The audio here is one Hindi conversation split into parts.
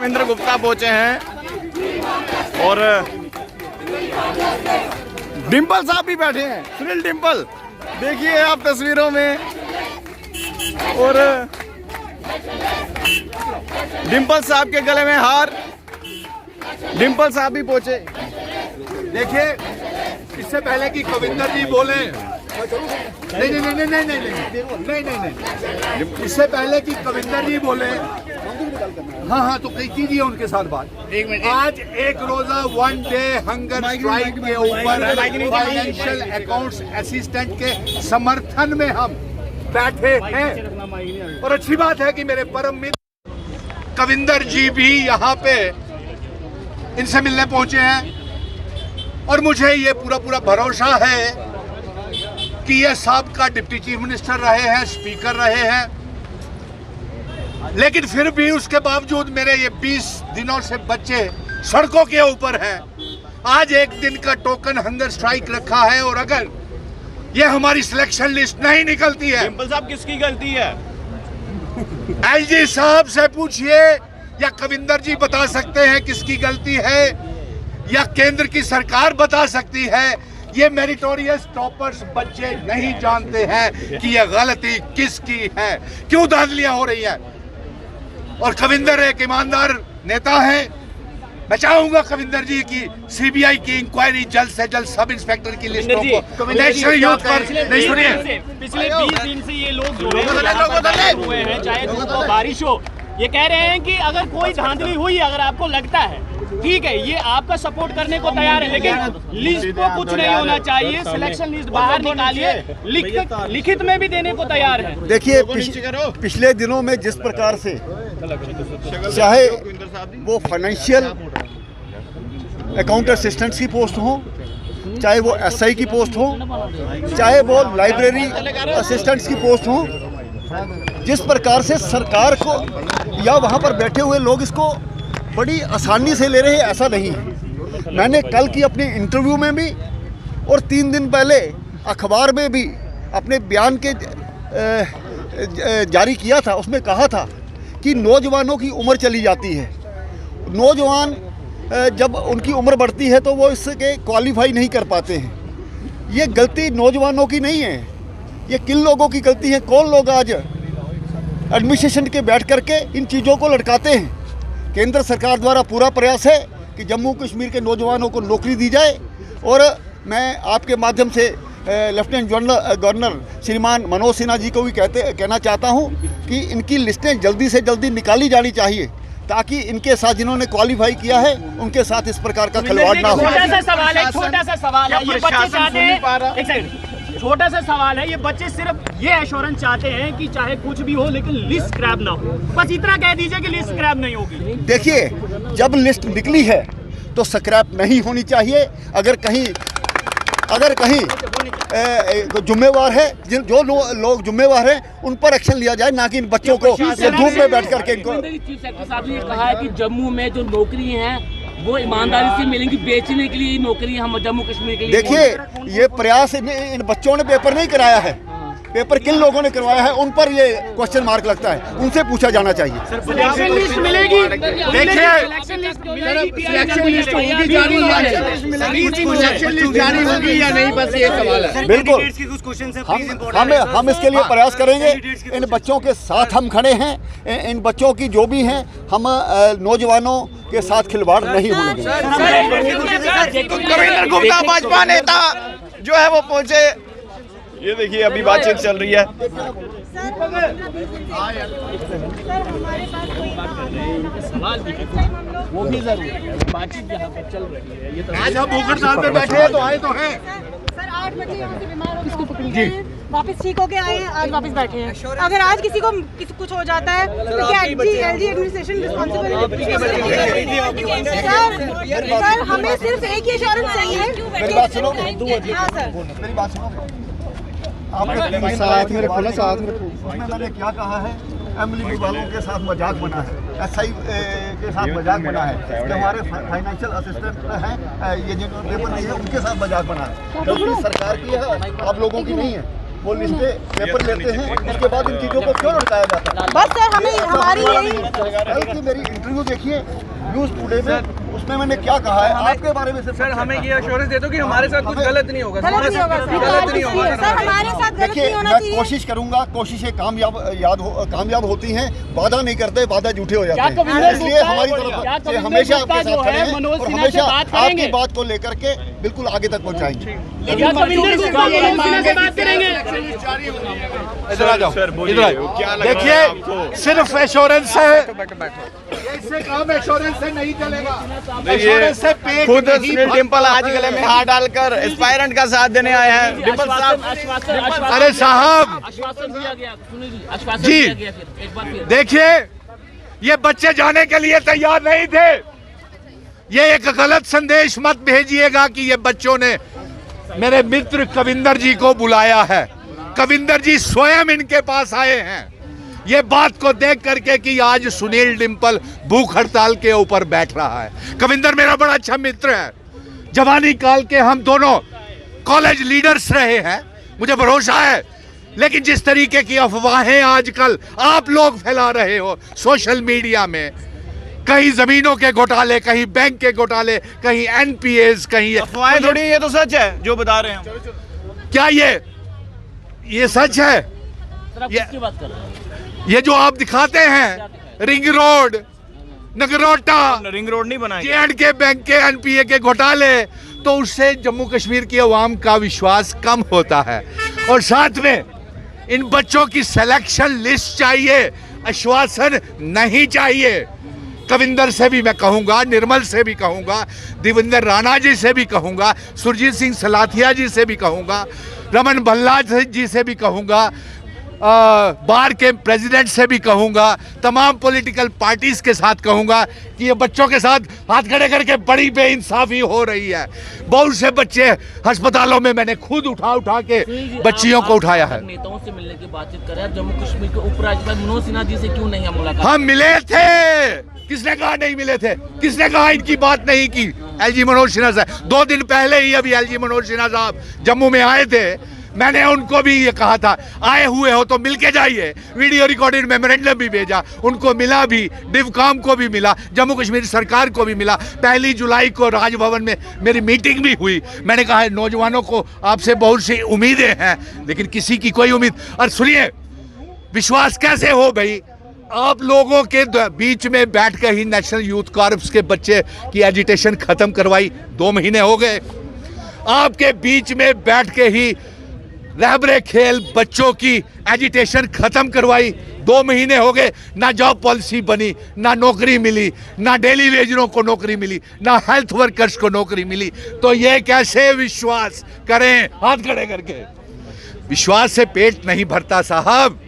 पुष्पेंद्र गुप्ता पहुंचे हैं और डिम्पल साहब भी बैठे हैं। सुनील डिम्पल देखिए आप तस्वीरों में, और डिम्पल साहब के गले में हार। डिम्पल साहब भी पहुंचे। देखिए, इससे पहले कि कविंदर जी बोले, नहीं, इससे पहले कि कविंदर जी बोले, हाँ तो कई कीजिए उनके साथ बात। आज एक रोजा 1 डे हंगर स्ट्राइक के ऊपर फाइनेंशियल अकाउंट्स असिस्टेंट के समर्थन में हम बैठे हैं, और अच्छी बात है कि मेरे परम मित्र कविंदर जी भी यहाँ पे इनसे मिलने पहुंचे हैं, और मुझे ये पूरा भरोसा है कि ये साबका डिप्टी चीफ मिनिस्टर रहे हैं, स्पीकर रहे हैं, लेकिन फिर भी उसके बावजूद मेरे ये 20 दिनों से बच्चे सड़कों के ऊपर हैं। आज एक दिन का टोकन हंगर स्ट्राइक रखा है, और अगर ये हमारी सिलेक्शन लिस्ट नहीं निकलती है, डिम्पल साहब किसकी गलती है? एलजी साहब से पूछिए, या कविंदर जी बता सकते हैं किसकी गलती है, या केंद्र की सरकार बता सकती है। ये मेरिटोरियस टॉपर्स बच्चे नहीं जानते हैं कि ये गलती किसकी है, क्यों धांधलियां हो रही है। और कविंदर एक ईमानदार नेता है। मैं चाहूंगा कविंदर जी की सीबीआई की इंक्वायरी जल्द से जल्द सब इंस्पेक्टर की लिस्टों को नेशनल यूथ पर नहीं सुनिए। पिछले 20 दिन से ये लोग हुए हैं, चाहे धूप हो बारिश हो, ये कह रहे हैं कि अगर कोई धांधली हुई, अगर आपको लगता है, ठीक है, ये आपका सपोर्ट करने को तैयार है, लेकिन लिस्ट को कुछ नहीं होना चाहिए। सिलेक्शन लिस्ट बाहर निकालिए, लिखित में भी देने को तैयार है। देखिए, पिछले दिनों में जिस प्रकार से चाहे वो फाइनेंशियल अकाउंट असिस्टेंट्स की पोस्ट हो, चाहे वो एसआई की पोस्ट हो, चाहे वो लाइब्रेरी असिस्टेंट्स की पोस्ट हो, जिस प्रकार से सरकार को या वहाँ पर बैठे हुए लोग इसको बड़ी आसानी से ले रहे हैं, ऐसा नहीं है। मैंने कल की अपनी इंटरव्यू में भी और 3 दिन पहले अखबार में भी अपने बयान के जारी किया था। उसमें कहा था कि नौजवानों की उम्र चली जाती है, नौजवान जब उनकी उम्र बढ़ती है तो वो इसके क्वालिफाई नहीं कर पाते हैं। ये गलती नौजवानों की नहीं है, ये किन लोगों की गलती है। कौन लोग आज एडमिनिस्ट्रेशन के बैठ करके इन चीज़ों को लटकाते हैं। केंद्र सरकार द्वारा पूरा प्रयास है कि जम्मू कश्मीर के नौजवानों को नौकरी दी जाए, और मैं आपके माध्यम से लेफ्टिनेंट गवर्नर श्रीमान मनोज सिन्हा जी को भी कहना चाहता हूं कि इनकी लिस्टें जल्दी से जल्दी निकाली जानी चाहिए, ताकि इनके साथ जिन्होंने क्वालिफाई किया है उनके साथ इस प्रकार का खिलवाड़ ना हो। छोटा सा सवाल है, ये बच्चे चाहते हैं, एक सेकंड, छोटा सा सवाल है, ये बच्चे सिर्फ ये एश्योरेंस चाहते हैं कि चाहे कुछ भी हो लेकिन लिस्ट स्क्रैप ना हो, बस इतना कह दीजिए कि लिस्ट स्क्रैप नहीं होगी। देखिए, जब लिस्ट निकली है तो स्क्रैप नहीं होनी चाहिए। अगर कहीं जुम्मेवार है, जो लोग जुम्मेवार हैं उन पर एक्शन लिया जाए, ना कि इन बच्चों को धूप में बैठ करके इनको। चीफ सेक्रेटरी साहब ने कहा है कि जम्मू में जो नौकरी हैं वो ईमानदारी से मिलेंगी, बेचने के लिए नौकरी हम जम्मू कश्मीर के लिए। देखिए, ये प्रयास इन बच्चों ने पेपर नहीं कराया है, पेपर किन लोगों ने करवाया है उन पर ये क्वेश्चन मार्क लगता है, उनसे पूछा जाना चाहिए। सिलेक्शन लिस्ट मिलेगी, देखिए, सिलेक्शन लिस्ट होगी जारी होगी या नहीं, बस ये सवाल है। बिल्कुल, हम इसके लिए प्रयास करेंगे। इन बच्चों के साथ हम खड़े हैं, इन बच्चों की जो भी हैं, हम नौजवानों के साथ खिलवाड़ नहीं होने देंगे। कविंदर गुप्ता भाजपा नेता जो है वो पहुंचे। ये देखिए अभी बातचीत चल रही है। वो भी जरूर बातचीत यहाँ पर चल रही है। ये तो आज हम भूखड़ साहब पे बैठे हैं तो आए तो हैं। सर 8 बजे यहाँ से बीमार होकर उसको पकड़ के वापस ठीक होके आए हैं, आज वापस बैठे हैं। अगर आज किसी को कुछ हो जाता है तो क्या एलजी एडमिनिस्ट्रेशन रिस्पॉन्सिबल है? सर हमें सिर्फ एक ही एश्योरेंस चाहिए। मेरी बात सुनो। हाँ सर, मेरी बात सुनो। आपने साथ में रखो ना, साथ में रखो। उसमें मैंने क्या कहा है, एमएलए वालों के साथ मजाक बना है, एसआई के साथ मजाक बना है, जो हमारे फाइनेंशियल असिस्टेंट हैं, ये जो पेपर नहीं है उनके साथ मजाक बना है। गलती सरकार की है, आप लोगों की नहीं है। वो लिस्टें पेपर लेते हैं, उसके बाद इन चीज़ों को क्यों लटकाया जाता है? बस सर हमें हमारी यही कल की मेरी इंटरव्यू देखिए न्यूज़ टुडे में, उसमें मैंने क्या कहा है आपके बारे में सिर्फ सर हमें ये एश्योरेंस दे दो कि हमारे साथ कुछ गलत नहीं होगा, गलत नहीं होगा सर, गलत नहीं होगा सर हमारे साथ गलत देखिए, नहीं होना मैं चाहिए। कोशिश करूंगा, कोशिशें कामयाब होती हैं, वादा नहीं करते, वादा झूठे हो जाते क्या हैं, कविंदर इसलिए गुप्ता- हमारी क्या तरफ से कविंदर हमेशा गुप्ता आपके जो साथ है, खड़े हैं मनोज और सिन्हा से हमेशा बात करेंगे। आपकी बात को लेकर के बिल्कुल आगे तक पहुंचाएंगे। क्या कविंदर गुप्ता मनोज सिन्हा से बात करेंगे? इधर आ जाओ, इधर आओ। देखिए सिर्फ एश्योरेंस है, इससे काम एश्योरेंस से नहीं चलेगा। एश्योरेंस से पेट खुद नहीं सुनील डिम्पल आज गले में हाथ डालकर एस्पायरेंट का साथ देने आए हैं। डिम्पल साहब, अरे साहब आश्वासन दिया गया, सुनील जी, आश्वासन जी। दिया गया फिर एक बार फिर। देखिए, ये बच्चे जाने के लिए तैयार नहीं थे। ये एक गलत संदेश मत भेजिएगा कि ये बच्चों ने मेरे मित्र कविंदर जी को बुलाया है। कविंदर जी स्वयं इनके पास आए हैं, ये बात को देख करके कि आज सुनील डिम्पल भूख हड़ताल के ऊपर बैठ रहा है। कविंदर मेरा बड़ा अच्छा मित्र है, जवानी काल के हम दोनों कॉलेज लीडर्स रहे हैं, मुझे भरोसा है। लेकिन जिस तरीके की अफवाहें आजकल आप लोग फैला रहे हो सोशल मीडिया में, कहीं जमीनों के घोटाले, कहीं बैंक के घोटाले, कहीं एनपीएस, कहीं अफवाहें थोड़ी, ये तो सच है जो बता रहे हैं हम। क्या ये सच है? सर आप ये- किसकी बात कर रहे हैं? ये जो आप दिखाते हैं ring road, Nagrota, ring road नहीं बनाएंगे। J&K बैंक के एनपीए के घोटाले, तो उससे जम्मू कश्मीर की अवाम का विश्वास कम होता है। और साथ में इन बच्चों की सिलेक्शन लिस्ट चाहिए, आश्वासन नहीं चाहिए। कविंदर से भी मैं कहूंगा, निर्मल से भी कहूंगा, देवेंद्र राणा जी से भी कहूंगा, सुरजीत सिंह सलाथिया जी से भी कहूंगा, रमन भल्ला जी से भी कहूंगा, बार के प्रेसिडेंट से भी कहूंगा, तमाम पॉलिटिकल पार्टीज के साथ कहूंगा कि ये बच्चों के साथ हाथ खड़े करके बड़ी बेइंसाफी हो रही है। बहुत से बच्चे अस्पतालों में मैंने खुद उठा के सुनील जी, बच्चियों आप- को उठाया आप है। नेताओं से मिलने की बातचीत कर रहे हैं, जम्मू कश्मीर के उपराज्यपाल मनोज सिन्हा जी से क्यों नहीं है मुलाकात? हम मिले थे, किसने कहा नहीं मिले थे? किसने कहा इनकी बात नहीं की? एलजी मनोज सिन्हा साहब 2 दिन पहले ही अभी एलजी मनोज सिन्हा साहब जम्मू में आए थे, मैंने उनको भी ये कहा था आए हुए हो तो मिल के जाइए। वीडियो रिकॉर्डेड मेमोरेंडम भी भेजा, उनको मिला भी, डिवकाम को भी मिला, जम्मू कश्मीर सरकार को भी मिला। 1 जुलाई को राजभवन में मेरी मीटिंग भी हुई। मैंने कहा है नौजवानों को आपसे बहुत सी उम्मीदें हैं, लेकिन किसी की कोई उम्मीद। और सुनिए, विश्वास कैसे हो भाई? आप लोगों के बीच में बैठ कर ही नेशनल यूथ कॉर्प्स के बच्चे की एजिटेशन खत्म करवाई, 2 महीने हो गए। आपके बीच में बैठ के ही रहबरे खेल बच्चों की एजिटेशन खत्म करवाई, 2 महीने हो गए। ना जॉब पॉलिसी बनी, ना नौकरी मिली, ना डेली वेजरों को नौकरी मिली, ना हेल्थ वर्कर्स को नौकरी मिली। तो ये कैसे विश्वास करें हाथ खड़े करके? विश्वास से पेट नहीं भरता साहब।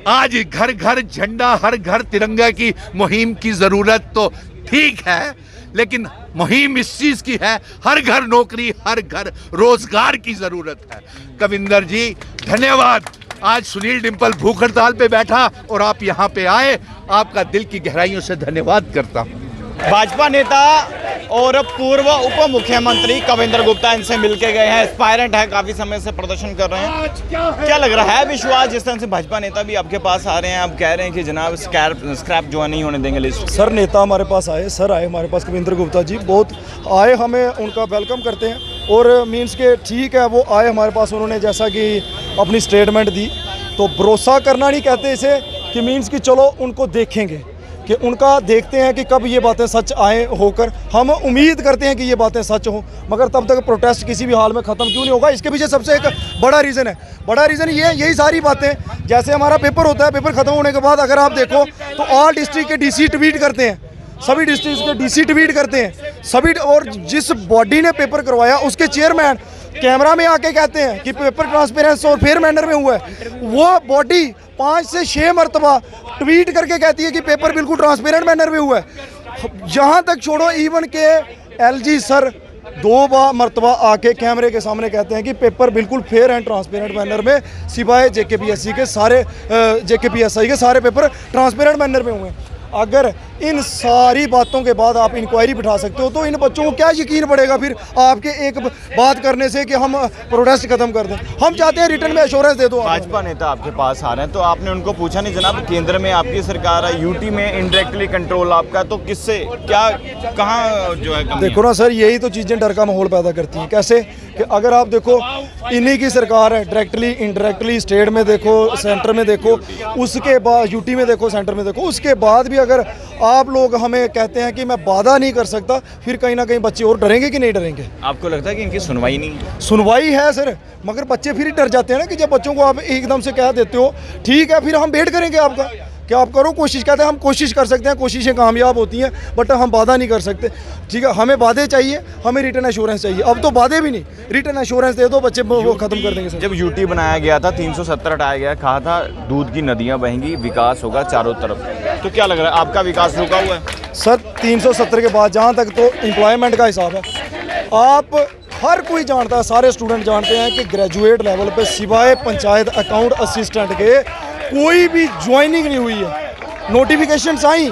आज घर घर झंडा, हर घर तिरंगा की मुहिम की जरूरत तो ठीक है, लेकिन मुहिम इस चीज की है, हर घर नौकरी, हर घर रोजगार की जरूरत है। कविंदर जी धन्यवाद, आज सुनील डिम्पल भूख हड़ताल पे बैठा और आप यहाँ पे आए, आपका दिल की गहराइयों से धन्यवाद करता हूँ। भाजपा नेता और पूर्व उप मुख्यमंत्री कविंदर गुप्ता इनसे मिलके गए हैं, एस्पायरेंट है, काफी समय से प्रदर्शन कर रहे हैं। क्या लग रहा है विश्वास, जिस तरह से भाजपा नेता भी आपके पास आ रहे हैं, आप कह रहे हैं कि जनाब स्क्रैप जो है नहीं होने देंगे लिस्ट? सर नेता हमारे पास आए, सर आए हमारे पास कविंदर गुप्ता जी बहुत आए, हमें उनका वेलकम करते हैं। और मीन्स के ठीक है वो आए हमारे पास, उन्होंने जैसा कि अपनी स्टेटमेंट दी, तो भरोसा करना नहीं कहते इसे कि मीन्स कि चलो उनको देखेंगे कि उनका देखते हैं कि कब ये बातें सच आए होकर। हम उम्मीद करते हैं कि ये बातें सच हो, मगर तब तक प्रोटेस्ट किसी भी हाल में ख़त्म क्यों नहीं होगा? इसके पीछे सबसे एक बड़ा रीज़न है, बड़ा रीज़न यही सारी बातें। जैसे हमारा पेपर होता है, पेपर ख़त्म होने के बाद अगर आप देखो तो ऑल डिस्ट्रिक्ट के डीसी ट्वीट करते हैं, सभी डिस्ट्रिक्ट के डीसी ट्वीट करते हैं सभी, और जिस बॉडी ने पेपर करवाया उसके चेयरमैन कैमरा में आके कहते हैं कि पेपर ट्रांसपेरेंस और फेयर मैनर में हुआ है। वो बॉडी 5 से 6 मरतबा ट्वीट करके कहती है कि पेपर बिल्कुल ट्रांसपेरेंट मैनर में हुआ है। जहाँ तक छोड़ो, इवन के एलजी सर 2 मरतबा आके कैमरे के सामने कहते हैं कि पेपर बिल्कुल फेयर एंड ट्रांसपेरेंट मैनर में, सिवाय जेकेपीएससी के सारे जेकेपीएसआई के सारे पेपर ट्रांसपेरेंट मैनर में हुए हैं। अगर इन सारी बातों के बाद आप इंक्वायरी बिठा सकते हो तो इन बच्चों को क्या यकीन पड़ेगा फिर आपके एक बात करने से कि हम प्रोटेस्ट खत्म कर दें। हम चाहते हैं रिटर्न में एश्योरेंस दे दो। भाजपा नेता आपके पास आ रहे हैं तो आपने उनको पूछा नहीं जनाब, केंद्र में आपकी सरकार है, यूटी में इनडायरेक्टली कंट्रोल आपका, तो किससे क्या कहाँ जो है कमी देखो ना सर, यही तो चीज़ें डर का माहौल पैदा करती हैं। कैसे कि अगर आप देखो इन्हीं की सरकार है, डायरेक्टली इनडायरेक्टली स्टेट में देखो, सेंटर में देखो, उसके बाद यूटी में देखो, सेंटर में देखो, उसके बाद भी अगर आप लोग हमें कहते हैं कि मैं वादा नहीं कर सकता, फिर कहीं ना कहीं बच्चे और डरेंगे कि नहीं डरेंगे? आपको लगता है कि इनकी सुनवाई नहीं है? सुनवाई है सर, मगर बच्चे फिर ही डर जाते हैं ना कि जब बच्चों को आप एकदम से कह देते हो ठीक है फिर हम वेट करेंगे आपका, क्या आप करो कोशिश, कहते हैं हम कोशिश कर सकते हैं, कोशिशें कामयाब होती हैं बट हम वादा नहीं कर सकते। ठीक है, हमें वादे चाहिए, हमें रिटर्न एश्योरेंस चाहिए। अब तो वादे भी नहीं, रिटर्न एश्योरेंस दे दो, बच्चे वो खत्म कर देंगे सर। जब यूटी बनाया गया था 370 हटाया गया, कहा था दूध की नदियां बहेंगी, विकास होगा चारों तरफ, तो क्या लग रहा है आपका विकास रुका हुआ है? सर 370 के बाद जहाँ तक तो एम्प्लॉयमेंट का हिसाब है, आप हर कोई जानता है, सारे स्टूडेंट जानते हैं कि ग्रेजुएट लेवल पे सिवाय पंचायत अकाउंट असिस्टेंट के कोई भी ज्वाइनिंग नहीं हुई है। नोटिफिकेशंस आई,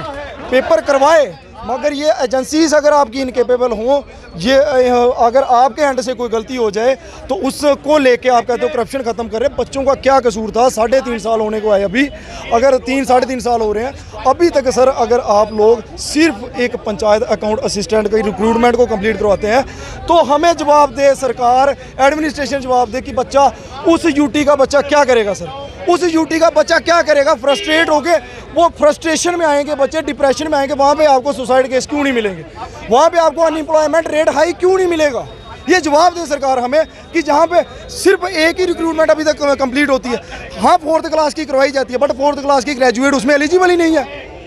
पेपर करवाए, मगर ये एजेंसीज अगर आपकी इनकेपेबल हों, ये अगर आपके हैंड से कोई गलती हो जाए तो उसको लेके आप कहते हो करप्शन खत्म कर रहे हैं। बच्चों का क्या कसूर था? 3.5 साल होने को आए अभी, अगर 3-3.5 साल हो रहे हैं अभी तक सर, अगर आप लोग सिर्फ एक पंचायत अकाउंट असिस्टेंट की रिक्रूटमेंट को कंप्लीट करवाते हैं तो हमें जवाब दे सरकार, एडमिनिस्ट्रेशन जवाब दे कि बच्चा, उस यूटी का बच्चा क्या करेगा सर? उस यूटी का बच्चा क्या करेगा? फ्रस्ट्रेट होके वो फ्रस्ट्रेशन में आएंगे बच्चे, डिप्रेशन में आएंगे। वहाँ पे आपको सुसाइड केस क्यों नहीं मिलेंगे? वहाँ पे आपको अनएम्प्लॉयमेंट रेट हाई क्यों नहीं मिलेगा? ये जवाब दे सरकार हमें कि जहाँ पे सिर्फ एक ही रिक्रूटमेंट अभी तक कंप्लीट होती है। हाँ, 4th क्लास की करवाई जाती है बट 4th क्लास की ग्रेजुएट उसमें एलिजिबल ही नहीं है।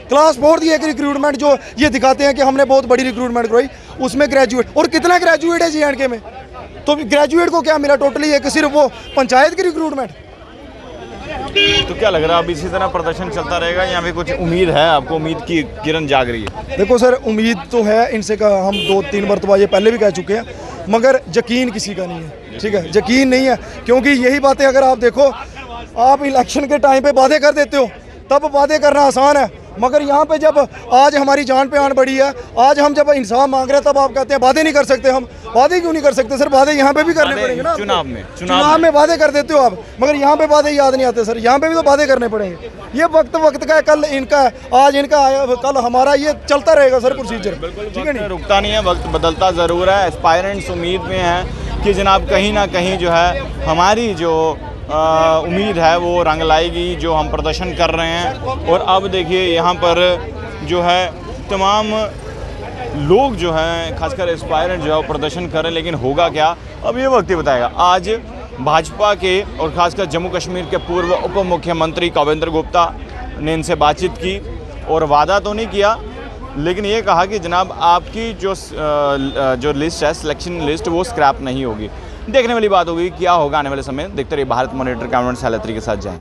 क्लास 4th की एक रिक्रूटमेंट जो ये दिखाते हैं कि हमने बहुत बड़ी रिक्रूटमेंट करवाई, उसमें ग्रेजुएट, और कितना ग्रेजुएट है JNK में? तो ग्रेजुएट को क्या मिला टोटली? एक सिर्फ वो पंचायत की रिक्रूटमेंट। तो क्या लग रहा है अब इसी तरह प्रदर्शन चलता रहेगा या फिर कुछ उम्मीद है आपको? उम्मीद की किरण जाग रही है? देखो सर, उम्मीद तो है, इनसे हम 2-3 मरतबा ये पहले भी कह चुके हैं, मगर यकीन किसी का नहीं है। ठीक है, यकीन नहीं है, क्योंकि यही बातें अगर आप देखो, आप इलेक्शन के टाइम पे वादे कर देते हो तब वादे करना आसान है, मगर यहाँ पे जब आज हमारी जान पे आन बढ़ी है, आज हम जब इंसाफ मांग रहे हैं तब आप कहते हैं वादे नहीं कर सकते। हम वादे क्यों नहीं कर सकते सर? वादे यहाँ पे भी करने पड़ेंगे ना। चुनाव में वादे कर देते हो आप, मगर यहाँ पे वादे याद नहीं आते सर, यहाँ पे भी तो वादे करने पड़ेंगे। ये वक्त का है, कल इनका है, आज इनका आया, कल हमारा, ये चलता रहेगा सर प्रोसीजर। ठीक है, नहीं रुकता नहीं है, वक्त बदलता ज़रूर है। एस्पायरेंट्स उम्मीद में हैं कि जनाब कहीं ना कहीं जो है हमारी जो उम्मीद है वो रंग लाएगी, जो हम प्रदर्शन कर रहे हैं। और अब देखिए यहाँ पर जो है तमाम लोग जो हैं, खासकर एस्पायरेंट जो है प्रदर्शन कर रहे हैं, लेकिन होगा क्या अब ये वक्त ही बताएगा। आज भाजपा के और खासकर जम्मू कश्मीर के पूर्व उप मुख्यमंत्री कविंद्र गुप्ता ने इनसे बातचीत की और वादा तो नहीं किया, लेकिन ये कहा कि जनाब आपकी जो लिस्ट है, सिलेक्शन लिस्ट, वो स्क्रैप नहीं होगी। देखने वाली बात होगी क्या होगा आने वाले समय। देखते रहिए भारत मॉनिटर, कैमरामैन सैलत्री के साथ जाएं।